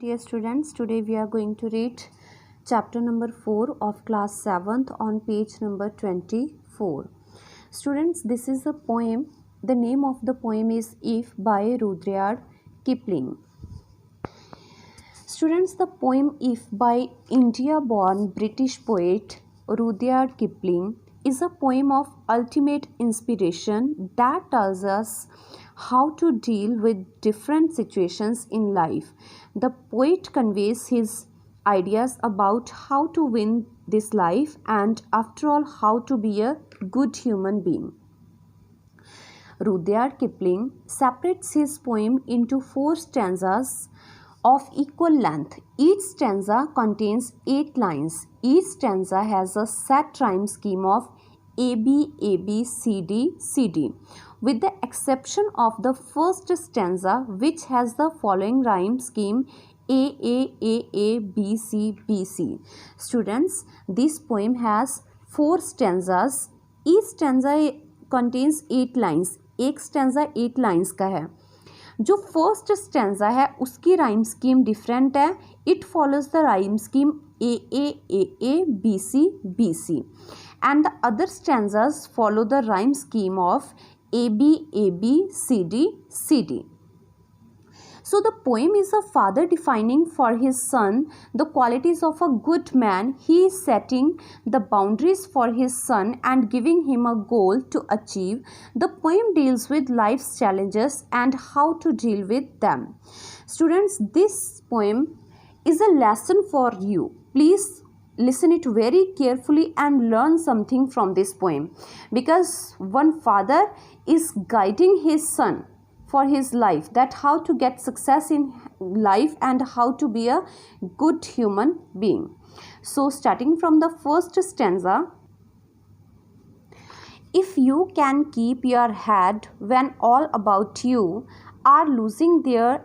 dear students, today we are going to read chapter number 4 of class 7th on page number 24. Students, this is a poem. The name of the poem is If by Rudyard Kipling. Students, the poem If by India-born British poet Rudyard Kipling is a poem of ultimate inspiration that tells us how to deal with different situations in life. The poet conveys his ideas about how to win this life and, after all, how to be a good human being. Rudyard Kipling separates his poem into 4 stanzas of equal length. Each stanza contains 8 lines. Each stanza has a set rhyme scheme of A, B, A, B, C, D, C, D, with the exception of the first stanza, which has the following rhyme scheme A, B, C, B, C. Students, this poem has 4 stanzas. Each stanza contains 8 lines. एक stanza 8 lines का है. जो first stanza है उसकी rhyme scheme different है. It follows the rhyme scheme A B C and the other stanzas follow the rhyme scheme of A B C D. So the poem is a father defining for his son the qualities of a good man. He is setting the boundaries for his son and giving him a goal to achieve. The poem deals with life's challenges and how to deal with them. Students, this poem is a lesson for you. Please listen it very carefully and learn something from this poem, because one father is guiding his son for his life, that how to get success in life and how to be a good human being. So starting from the first stanza, if you can keep your head when all about you are losing theirs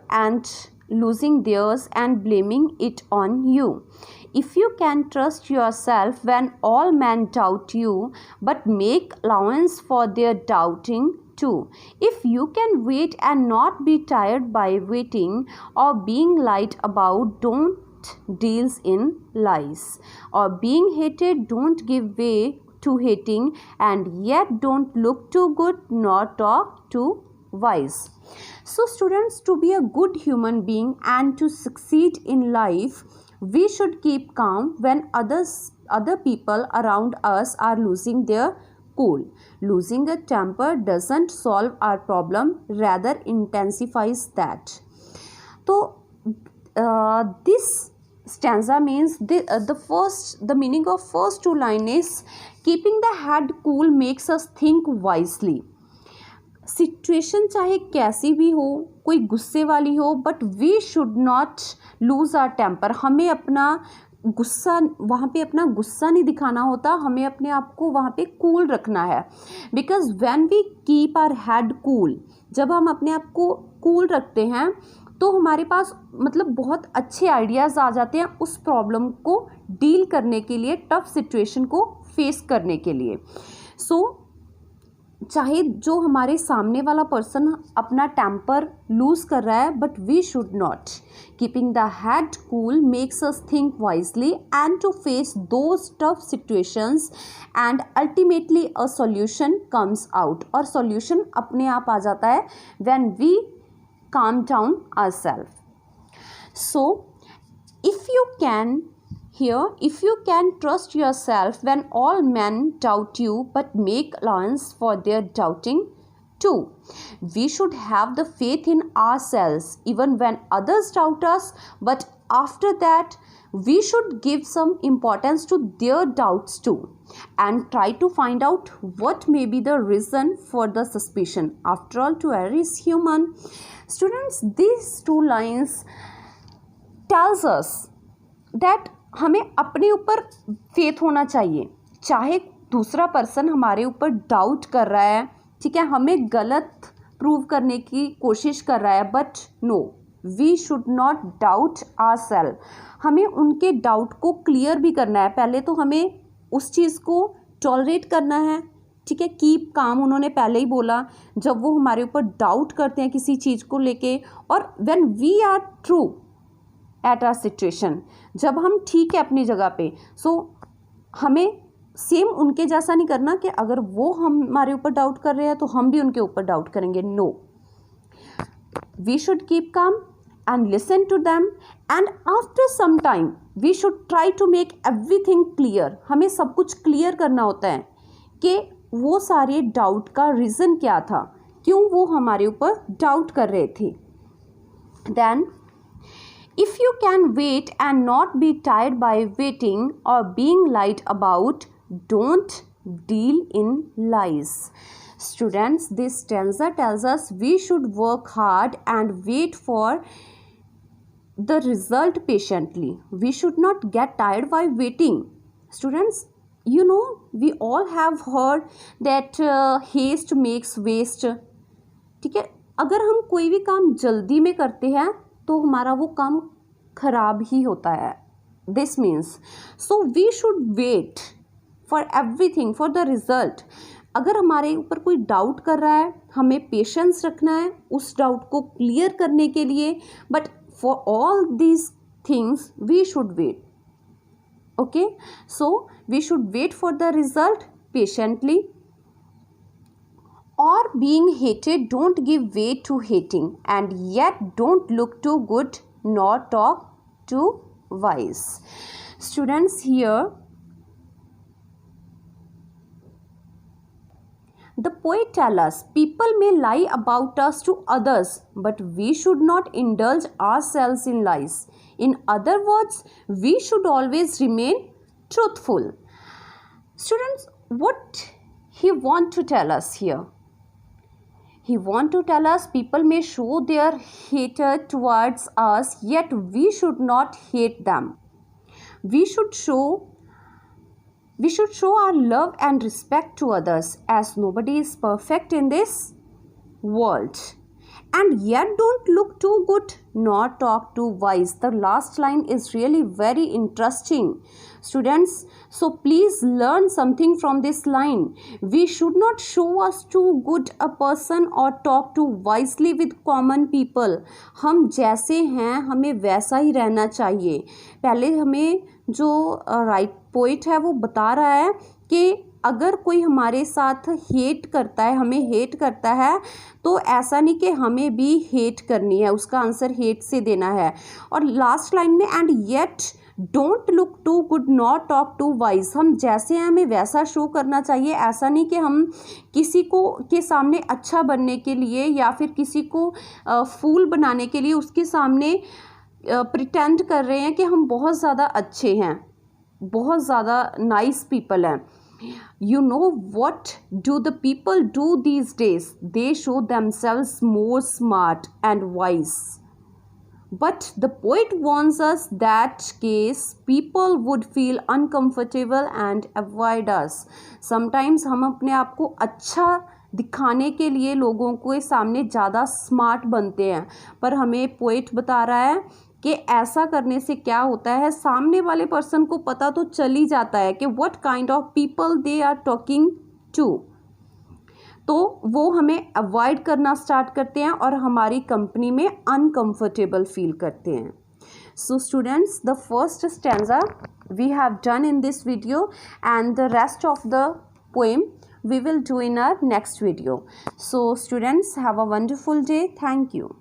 and blaming it on you. If you can trust yourself when all men doubt you, but make allowance for their doubting too. If you can wait and not be tired by waiting or being lied about, don't deal in lies. Or being hated, don't give way to hating, and yet don't look too good nor talk too wise. So students, to be a good human being and to succeed in life, we should keep calm when other people around us are losing their cool. Losing a temper doesn't solve our problem, rather intensifies that. So this stanza means the meaning of first 2 lines is keeping the head cool makes us think wisely. Situation चाहे कैसी भी हो, कोई गुस्से वाली हो, but we should not lose our temper. हमें अपना गुस्सा नहीं दिखाना होता. हमें अपने आप को वहाँ पे कूल रखना है. Because when we keep our head cool, जब हम अपने आप को कूल रखते हैं तो हमारे पास बहुत अच्छे आइडियाज़ आ जाते हैं उस प्रॉब्लम को डील करने के लिए, टफ सिचुएशन को फेस करने के लिए. सो चाहे जो हमारे सामने वाला पर्सन अपना टेम्पर लूज़ कर रहा है, but we should not. Keeping the head cool makes us think wisely and to face those tough situations, and ultimately a solution comes out. और सॉल्यूशन अपने आप आ जाता है when we calm down ourselves. So if you can trust yourself when all men doubt you, but make allowance for their doubting too. We should have the faith in ourselves even when others doubt us, but after that we should give some importance to their doubts too and try to find out what may be the reason for the suspicion. After all, to err is human. Students, these 2 lines tells us that हमें अपने ऊपर faith होना चाहिए. चाहे दूसरा person हमारे ऊपर doubt कर रहा है, ठीक है, हमें गलत प्रूव करने की कोशिश कर रहा है, but no, we should not doubt ourself. हमें उनके डाउट को क्लियर भी करना है. पहले तो हमें उस चीज़ को टॉलरेट करना है, ठीक है. कीप काम उन्होंने पहले ही बोला. जब वो हमारे ऊपर डाउट करते हैं किसी चीज़ को लेके, और when we are true at our situation, जब हम ठीक है अपनी जगह पे, सो हमें सेम उनके जैसा नहीं करना कि अगर वो हमारे ऊपर डाउट कर रहे हैं तो हम भी उनके ऊपर डाउट करेंगे. No, we should keep calm and listen to them, and after some time we should try to make everything clear. हमें सब कुछ क्लियर करना होता है कि वो सारे डाउट का रीज़न क्या था, क्यों वो हमारे ऊपर डाउट कर रहे थे. Then if you can wait and not be tired by waiting or being lied about, don't deal in lies. Students, this stanza tells us we should work hard and wait for the result patiently. We should not get tired by waiting. Students, you know, we all have heard that haste makes waste. ठीक है, अगर हम कोई भी काम जल्दी में करते हैं तो हमारा वो काम खराब ही होता है. This means, so we should wait for everything, for the result. अगर हमारे ऊपर कोई डाउट कर रहा है, हमें पेशेंस रखना है उस डाउट को क्लियर करने के लिए, but for all these things we should wait. Okay, so we should wait for the result patiently. Or being hated, don't give way to hating, and yet don't look too good nor talk too wise. Students, here the poet tells us people may lie about us to others, but we should not indulge ourselves in lies. In other words, we should always remain truthful. Students, what he want to tell us here? He want to tell us people may show their hatred towards us, yet we should not hate them. We should show our love and respect to others, as nobody is perfect in this world. And yet don't look too good nor talk too wise. The last line is really very interesting, students. So please learn something from this line. We should not show us too good a person or talk too wisely with common people. हम जैसे हैं हमें वैसा ही रहना चाहिए. पहले हमें जो राइट पोइट है वो बता रहा है कि अगर कोई हमारे साथ हेट करता है, हमें हेट करता है, तो ऐसा नहीं कि हमें भी हेट करनी है, उसका आंसर हेट से देना है. और लास्ट लाइन में and yet don't look too good not talk too wise, हम जैसे हैं हमें वैसा शो करना चाहिए. ऐसा नहीं कि हम किसी को के सामने अच्छा बनने के लिए या फिर किसी को फूल बनाने के लिए उसके सामने प्रिटेंड कर रहे हैं कि हम बहुत ज़्यादा अच्छे हैं, बहुत ज़्यादा नाइस पीपल हैं. You know what do the people do these days? They show themselves more smart and wise. But the poet warns us that case people would feel uncomfortable and avoid us. Sometimes हम अपने आप को अच्छा दिखाने के लिए लोगों के सामने ज़्यादा स्मार्ट बनते हैं, पर हमें पोएट बता रहा है कि ऐसा करने से क्या होता है, सामने वाले पर्सन को पता तो चल ही जाता है कि what kind of people they are talking to, तो वो हमें अवॉइड करना स्टार्ट करते हैं और हमारी कंपनी में अनकंफर्टेबल फील करते हैं. So students, the first stanza we have done in this video and the rest of the poem we will do in our next video. So students, have a wonderful day. Thank you.